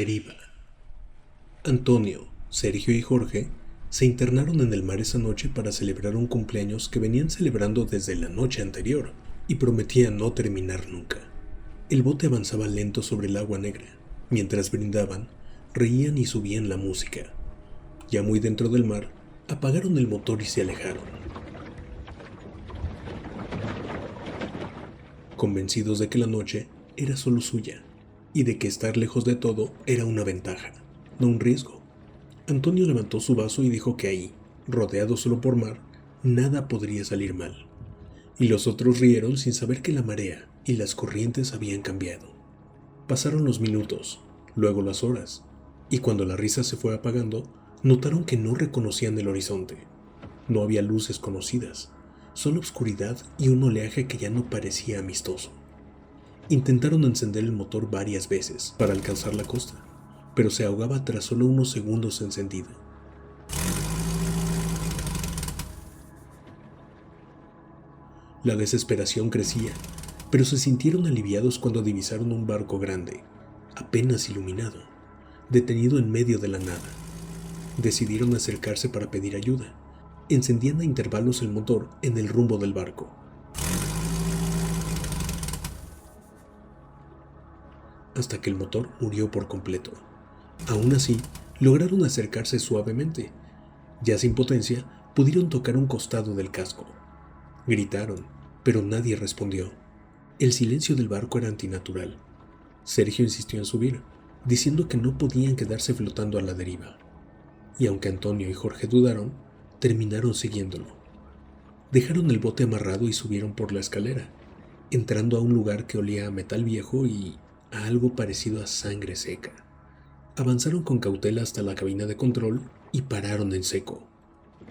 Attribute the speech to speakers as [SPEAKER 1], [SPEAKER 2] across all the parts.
[SPEAKER 1] deriva. Antonio, Sergio y Jorge se internaron en el mar esa noche para celebrar un cumpleaños que venían celebrando desde la noche anterior y prometía no terminar nunca. El bote avanzaba lento sobre el agua negra. Mientras brindaban, reían y subían la música. Ya muy dentro del mar, apagaron el motor y se alejaron. Convencidos de que la noche era solo suya y de que estar lejos de todo era una ventaja, no un riesgo. Antonio levantó su vaso y dijo que ahí, rodeado solo por mar, nada podría salir mal. Y los otros rieron sin saber que la marea y las corrientes habían cambiado. Pasaron los minutos, luego las horas, y cuando la risa se fue apagando, notaron que no reconocían el horizonte. No había luces conocidas, solo oscuridad y un oleaje que ya no parecía amistoso. Intentaron encender el motor varias veces para alcanzar la costa, pero se ahogaba tras solo unos segundos encendido. La desesperación crecía, pero se sintieron aliviados cuando divisaron un barco grande, apenas iluminado, detenido en medio de la nada. Decidieron acercarse para pedir ayuda. Encendían a intervalos el motor en el rumbo del barco. Hasta que el motor murió por completo. Aún así, lograron acercarse suavemente. Ya sin potencia, pudieron tocar un costado del casco. Gritaron, pero nadie respondió. El silencio del barco era antinatural. Sergio insistió en subir, diciendo que no podían quedarse flotando a la deriva. Y aunque Antonio y Jorge dudaron, terminaron siguiéndolo. Dejaron el bote amarrado y subieron por la escalera, entrando a un lugar que olía a metal viejo y a algo parecido a sangre seca. Avanzaron con cautela hasta la cabina de control y pararon en seco.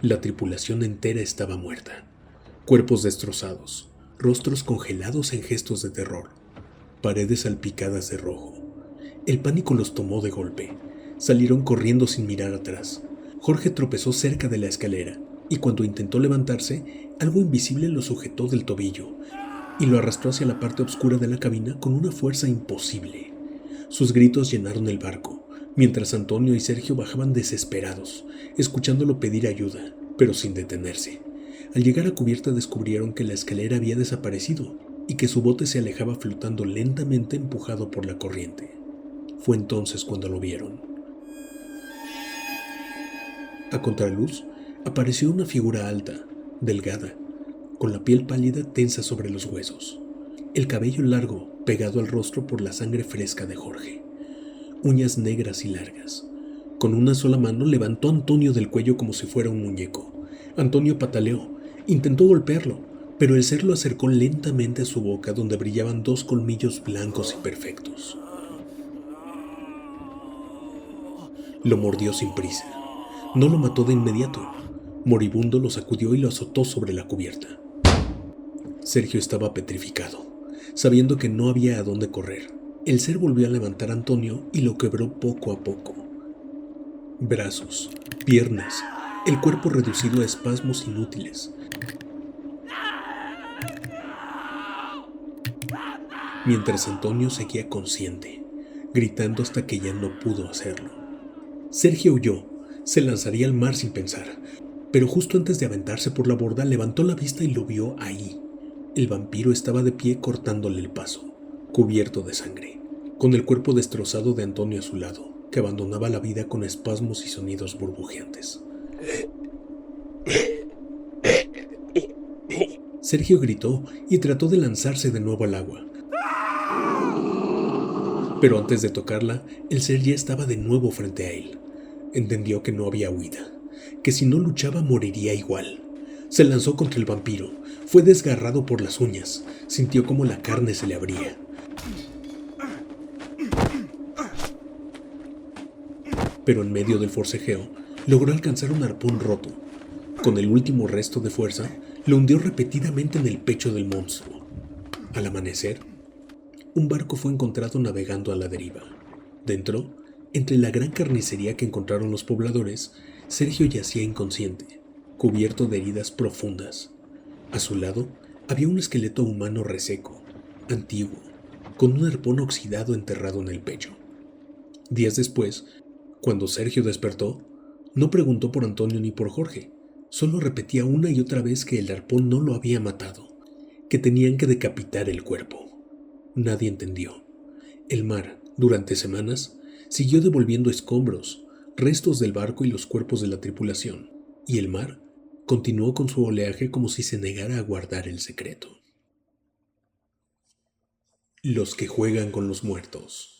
[SPEAKER 1] La tripulación entera estaba muerta. Cuerpos destrozados, rostros congelados en gestos de terror, paredes salpicadas de rojo. El pánico los tomó de golpe. Salieron corriendo sin mirar atrás. Jorge tropezó cerca de la escalera y cuando intentó levantarse, algo invisible lo sujetó del tobillo y lo arrastró hacia la parte oscura de la cabina con una fuerza imposible. Sus gritos llenaron el barco, mientras Antonio y Sergio bajaban desesperados, escuchándolo pedir ayuda, pero sin detenerse. Al llegar a cubierta descubrieron que la escalera había desaparecido y que su bote se alejaba flotando lentamente empujado por la corriente. Fue entonces cuando lo vieron. A contraluz, apareció una figura alta, delgada, con la piel pálida tensa sobre los huesos, el cabello largo pegado al rostro por la sangre fresca de Jorge, uñas negras y largas. Con una sola mano levantó a Antonio del cuello como si fuera un muñeco. Antonio pataleó, intentó golpearlo, pero el ser lo acercó lentamente a su boca donde brillaban dos colmillos blancos y perfectos. Lo mordió sin prisa. No lo mató de inmediato. Moribundo lo sacudió y lo azotó sobre la cubierta. Sergio estaba petrificado, sabiendo que no había a dónde correr. El ser volvió a levantar a Antonio y lo quebró poco a poco. Brazos, piernas, el cuerpo reducido a espasmos inútiles. Mientras Antonio seguía consciente, gritando hasta que ya no pudo hacerlo. Sergio huyó, se lanzaría al mar sin pensar, pero justo antes de aventarse por la borda levantó la vista y lo vio ahí. El vampiro estaba de pie cortándole el paso, cubierto de sangre, con el cuerpo destrozado de Antonio a su lado, que abandonaba la vida con espasmos y sonidos burbujeantes. Sergio gritó y trató de lanzarse de nuevo al agua. Pero antes de tocarla, el ser ya estaba de nuevo frente a él. Entendió que no había huida, que si no luchaba moriría igual. Se lanzó contra el vampiro, fue desgarrado por las uñas, sintió como la carne se le abría. Pero en medio del forcejeo, logró alcanzar un arpón roto. Con el último resto de fuerza, lo hundió repetidamente en el pecho del monstruo. Al amanecer, un barco fue encontrado navegando a la deriva. Dentro, entre la gran carnicería que encontraron los pobladores, Sergio yacía inconsciente, cubierto de heridas profundas. A su lado había un esqueleto humano reseco, antiguo, con un arpón oxidado enterrado en el pecho. Días después, cuando Sergio despertó, no preguntó por Antonio ni por Jorge, solo repetía una y otra vez que el arpón no lo había matado, que tenían que decapitar el cuerpo. Nadie entendió. El mar, durante semanas, siguió devolviendo escombros, restos del barco y los cuerpos de la tripulación, y el mar continuó con su oleaje como si se negara a guardar el secreto. Los que juegan con los muertos.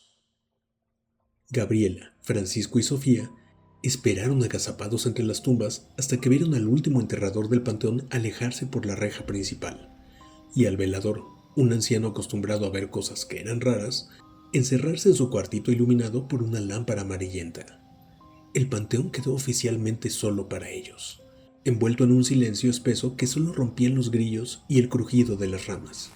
[SPEAKER 1] Gabriela, Francisco y Sofía esperaron agazapados entre las tumbas hasta que vieron al último enterrador del panteón alejarse por la reja principal, y al velador, un anciano acostumbrado a ver cosas que eran raras, encerrarse en su cuartito iluminado por una lámpara amarillenta. El panteón quedó oficialmente solo para ellos, envuelto en un silencio espeso que solo rompían los grillos y el crujido de las ramas.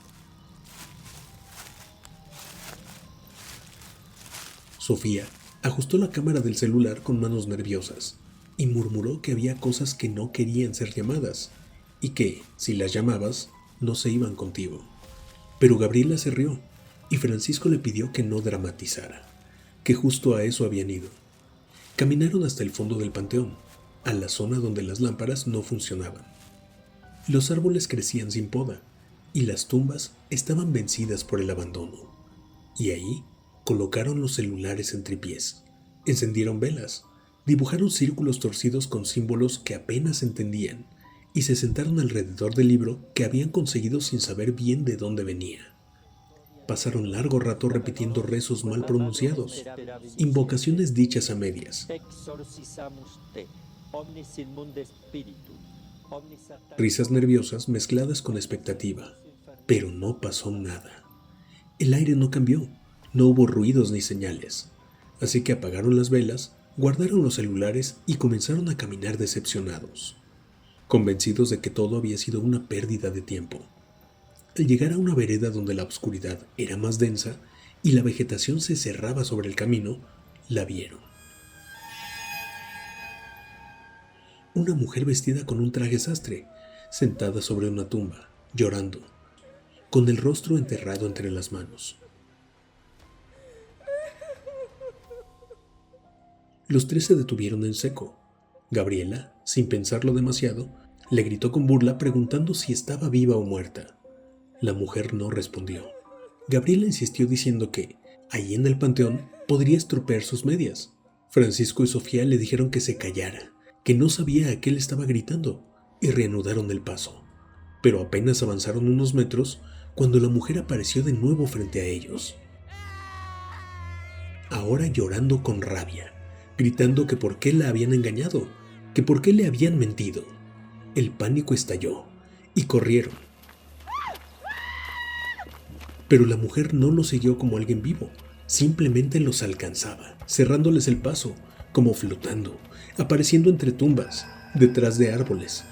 [SPEAKER 1] Sofía ajustó la cámara del celular con manos nerviosas y murmuró que había cosas que no querían ser llamadas y que, si las llamabas, no se iban contigo. Pero Gabriela se rió y Francisco le pidió que no dramatizara, que justo a eso habían ido. Caminaron hasta el fondo del panteón, a la zona donde las lámparas no funcionaban. Los árboles crecían sin poda y las tumbas estaban vencidas por el abandono. Y ahí colocaron los celulares en tripiés, encendieron velas, dibujaron círculos torcidos con símbolos que apenas entendían y se sentaron alrededor del libro que habían conseguido sin saber bien de dónde venía. Pasaron largo rato repitiendo rezos mal pronunciados, invocaciones dichas a medias, risas nerviosas mezcladas con expectativa, pero no pasó nada. El aire no cambió, no hubo ruidos ni señales, así que apagaron las velas, guardaron los celulares y comenzaron a caminar decepcionados, convencidos de que todo había sido una pérdida de tiempo. Al llegar a una vereda donde la oscuridad era más densa y la vegetación se cerraba sobre el camino, la vieron. Una mujer vestida con un traje sastre, sentada sobre una tumba, llorando, con el rostro enterrado entre las manos. Los tres se detuvieron en seco. Gabriela, sin pensarlo demasiado, le gritó con burla preguntando si estaba viva o muerta. La mujer no respondió. Gabriela insistió diciendo que, allí en el panteón, podría estropear sus medias. Francisco y Sofía le dijeron que se callara, que no sabía a qué le estaba gritando, y reanudaron el paso. Pero apenas avanzaron unos metros cuando la mujer apareció de nuevo frente a ellos. Ahora llorando con rabia, gritando que por qué la habían engañado, que por qué le habían mentido. El pánico estalló, y corrieron. Pero la mujer no los siguió como alguien vivo, simplemente los alcanzaba, cerrándoles el paso, como flotando, apareciendo entre tumbas, detrás de árboles,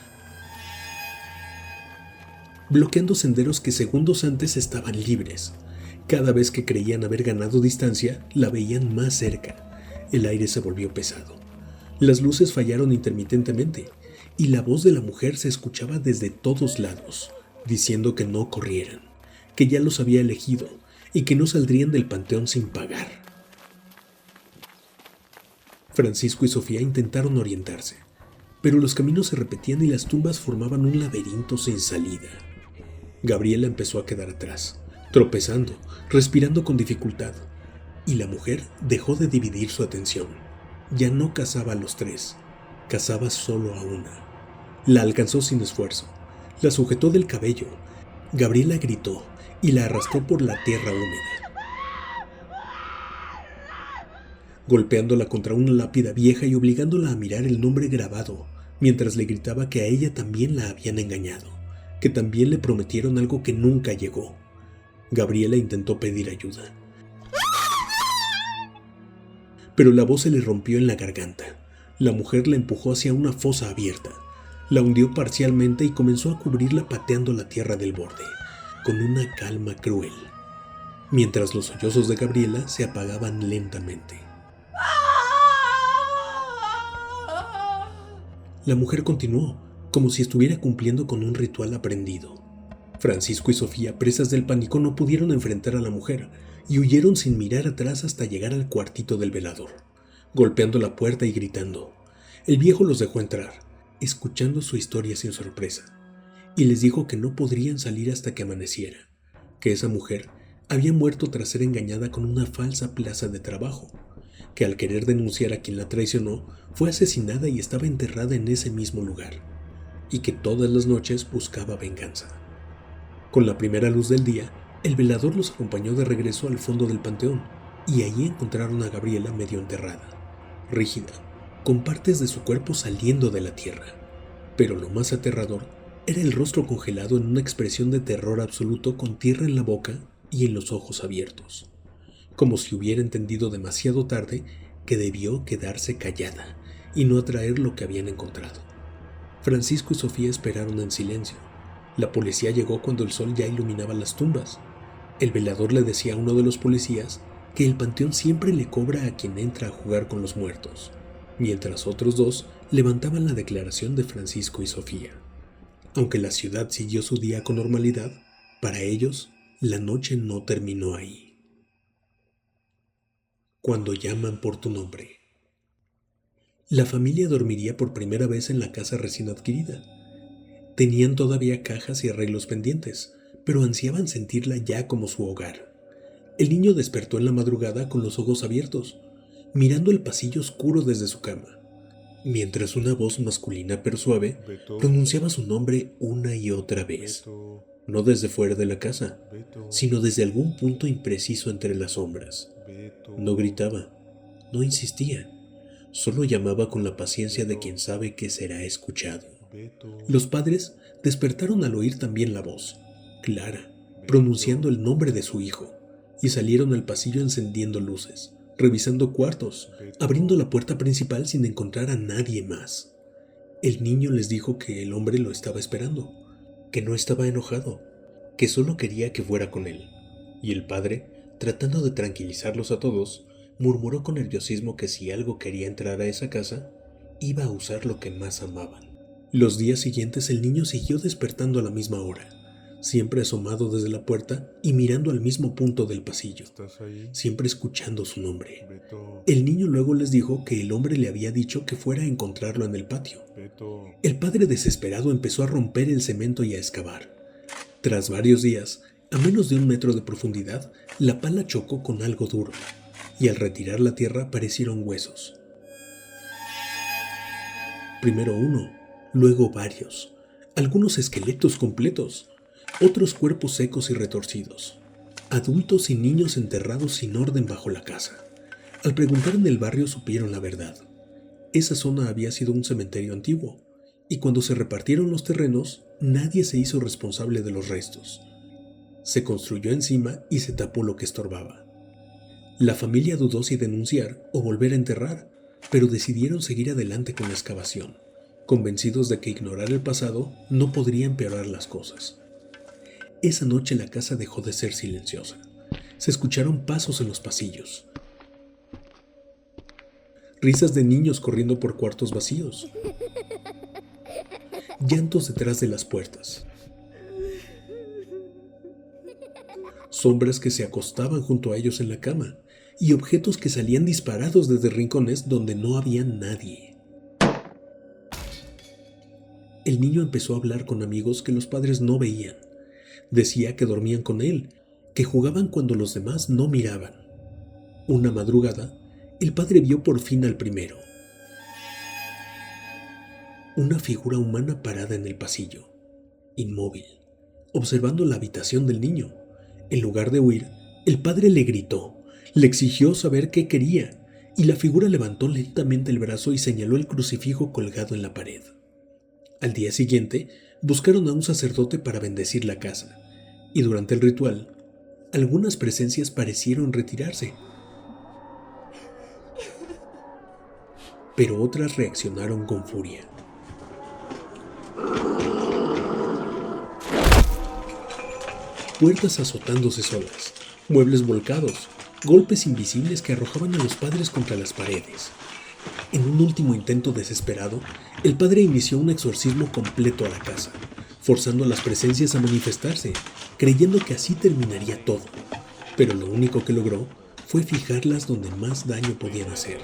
[SPEAKER 1] bloqueando senderos que segundos antes estaban libres. Cada vez que creían haber ganado distancia, la veían más cerca. El aire se volvió pesado. Las luces fallaron intermitentemente, y la voz de la mujer se escuchaba desde todos lados, diciendo que no corrieran, que ya los había elegido y que no saldrían del panteón sin pagar. Francisco y Sofía intentaron orientarse, pero los caminos se repetían y las tumbas formaban un laberinto sin salida. Gabriela empezó a quedar atrás, tropezando, respirando con dificultad, y la mujer dejó de dividir su atención. Ya no cazaba a los tres, cazaba solo a una. La alcanzó sin esfuerzo, la sujetó del cabello. Gabriela gritó y la arrastró por la tierra húmeda, golpeándola contra una lápida vieja y obligándola a mirar el nombre grabado, mientras le gritaba que a ella también la habían engañado, que también le prometieron algo que nunca llegó. Gabriela intentó pedir ayuda, pero la voz se le rompió en la garganta. La mujer la empujó hacia una fosa abierta, la hundió parcialmente y comenzó a cubrirla pateando la tierra del borde, con una calma cruel, mientras los sollozos de Gabriela se apagaban lentamente. La mujer continuó, como si estuviera cumpliendo con un ritual aprendido. Francisco y Sofía, presas del pánico, no pudieron enfrentar a la mujer y huyeron sin mirar atrás hasta llegar al cuartito del velador, golpeando la puerta y gritando. El viejo los dejó entrar, escuchando su historia sin sorpresa, y les dijo que no podrían salir hasta que amaneciera, que esa mujer había muerto tras ser engañada con una falsa plaza de trabajo, que al querer denunciar a quien la traicionó, fue asesinada y estaba enterrada en ese mismo lugar, y que todas las noches buscaba venganza. Con la primera luz del día, el velador los acompañó de regreso al fondo del panteón, y allí encontraron a Gabriela medio enterrada, rígida, con partes de su cuerpo saliendo de la tierra. Pero lo más aterrador era el rostro congelado en una expresión de terror absoluto, con tierra en la boca y en los ojos abiertos, como si hubiera entendido demasiado tarde que debió quedarse callada y no atraer lo que habían encontrado. Francisco y Sofía esperaron en silencio. La policía llegó cuando el sol ya iluminaba las tumbas. El velador le decía a uno de los policías que el panteón siempre le cobra a quien entra a jugar con los muertos, mientras otros dos levantaban la declaración de Francisco y Sofía. Aunque la ciudad siguió su día con normalidad, para ellos la noche no terminó ahí. Cuando llaman por tu nombre. La familia dormiría por primera vez en la casa recién adquirida. Tenían todavía cajas y arreglos pendientes, pero ansiaban sentirla ya como su hogar. El niño despertó en la madrugada con los ojos abiertos, mirando el pasillo oscuro desde su cama, mientras una voz masculina pero suave pronunciaba su nombre una y otra vez, no desde fuera de la casa, sino desde algún punto impreciso entre las sombras. No gritaba, no insistía, solo llamaba con la paciencia de quien sabe que será escuchado. Los padres despertaron al oír también la voz, clara, pronunciando el nombre de su hijo, y salieron al pasillo encendiendo luces, revisando cuartos, abriendo la puerta principal sin encontrar a nadie más. El niño les dijo que el hombre lo estaba esperando, que no estaba enojado, que solo quería que fuera con él, y el padre, tratando de tranquilizarlos a todos, murmuró con nerviosismo que si algo quería entrar a esa casa, iba a usar lo que más amaban. Los días siguientes el niño siguió despertando a la misma hora, siempre asomado desde la puerta y mirando al mismo punto del pasillo, siempre escuchando su nombre. El niño luego les dijo que el hombre le había dicho que fuera a encontrarlo en el patio. El padre desesperado empezó a romper el cemento y a excavar. Tras varios días, a menos de 1 metro de profundidad, la pala chocó con algo duro, y al retirar la tierra aparecieron huesos. Primero uno, luego varios, algunos esqueletos completos, otros cuerpos secos y retorcidos, adultos y niños enterrados sin orden bajo la casa. Al preguntar en el barrio supieron la verdad. Esa zona había sido un cementerio antiguo, y cuando se repartieron los terrenos, nadie se hizo responsable de los restos. Se construyó encima y se tapó lo que estorbaba. La familia dudó si denunciar o volver a enterrar, pero decidieron seguir adelante con la excavación, convencidos de que ignorar el pasado no podría empeorar las cosas. Esa noche la casa dejó de ser silenciosa. Se escucharon pasos en los pasillos, risas de niños corriendo por cuartos vacíos, llantos detrás de las puertas, sombras que se acostaban junto a ellos en la cama y objetos que salían disparados desde rincones donde no había nadie. El niño empezó a hablar con amigos que los padres no veían. Decía que dormían con él, que jugaban cuando los demás no miraban. Una madrugada, el padre vio por fin al primero. Una figura humana parada en el pasillo, inmóvil, observando la habitación del niño. En lugar de huir, el padre le gritó, le exigió saber qué quería, y la figura levantó lentamente el brazo y señaló el crucifijo colgado en la pared. Al día siguiente, buscaron a un sacerdote para bendecir la casa, y durante el ritual, algunas presencias parecieron retirarse, pero otras reaccionaron con furia. Puertas azotándose solas, muebles volcados, golpes invisibles que arrojaban a los padres contra las paredes. En un último intento desesperado, el padre inició un exorcismo completo a la casa, forzando a las presencias a manifestarse, creyendo que así terminaría todo. Pero lo único que logró fue fijarlas donde más daño podían hacer.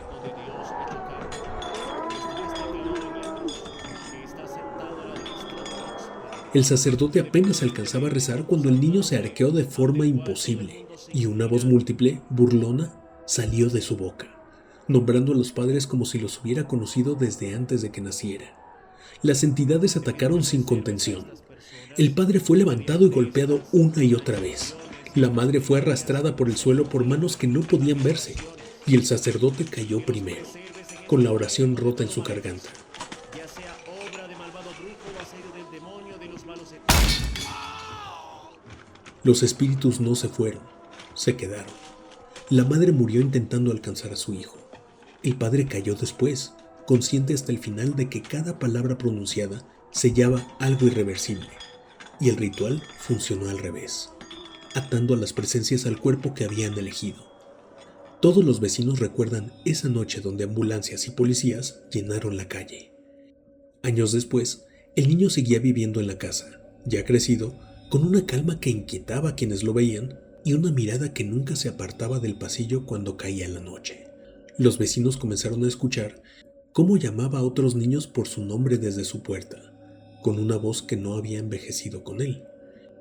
[SPEAKER 1] El sacerdote apenas alcanzaba a rezar cuando el niño se arqueó de forma imposible y una voz múltiple, burlona, salió de su boca, nombrando a los padres como si los hubiera conocido desde antes de que naciera. Las entidades atacaron sin contención. El padre fue levantado y golpeado una y otra vez. La madre fue arrastrada por el suelo por manos que no podían verse, y el sacerdote cayó primero, con la oración rota en su garganta. Los espíritus no se fueron, se quedaron. La madre murió intentando alcanzar a su hijo. El padre cayó después, consciente hasta el final de que cada palabra pronunciada sellaba algo irreversible, y el ritual funcionó al revés, atando a las presencias al cuerpo que habían elegido. Todos los vecinos recuerdan esa noche donde ambulancias y policías llenaron la calle. Años después, el niño seguía viviendo en la casa, ya crecido, con una calma que inquietaba a quienes lo veían y una mirada que nunca se apartaba del pasillo cuando caía la noche. Los vecinos comenzaron a escuchar cómo llamaba a otros niños por su nombre desde su puerta, con una voz que no había envejecido con él,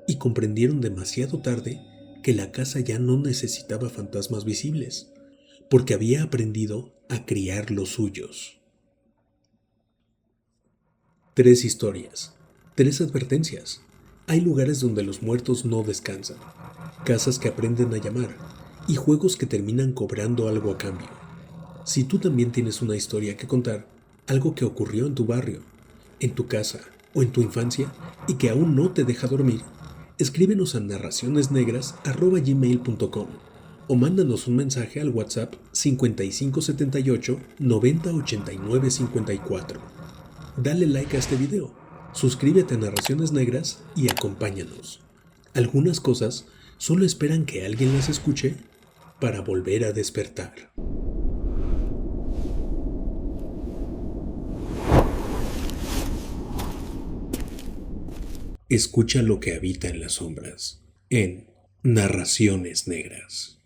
[SPEAKER 1] y comprendieron demasiado tarde que la casa ya no necesitaba fantasmas visibles, porque había aprendido a criar los suyos. 3 historias, 3 advertencias. Hay lugares donde los muertos no descansan, casas que aprenden a llamar y juegos que terminan cobrando algo a cambio. Si tú también tienes una historia que contar, algo que ocurrió en tu barrio, en tu casa o en tu infancia y que aún no te deja dormir, escríbenos a narracionesnegras@gmail.com o mándanos un mensaje al WhatsApp 5578 90 89 54. Dale like a este video, suscríbete a Narraciones Negras y acompáñanos. Algunas cosas solo esperan que alguien las escuche para volver a despertar. Escucha lo que habita en las sombras, en Narraciones Negras.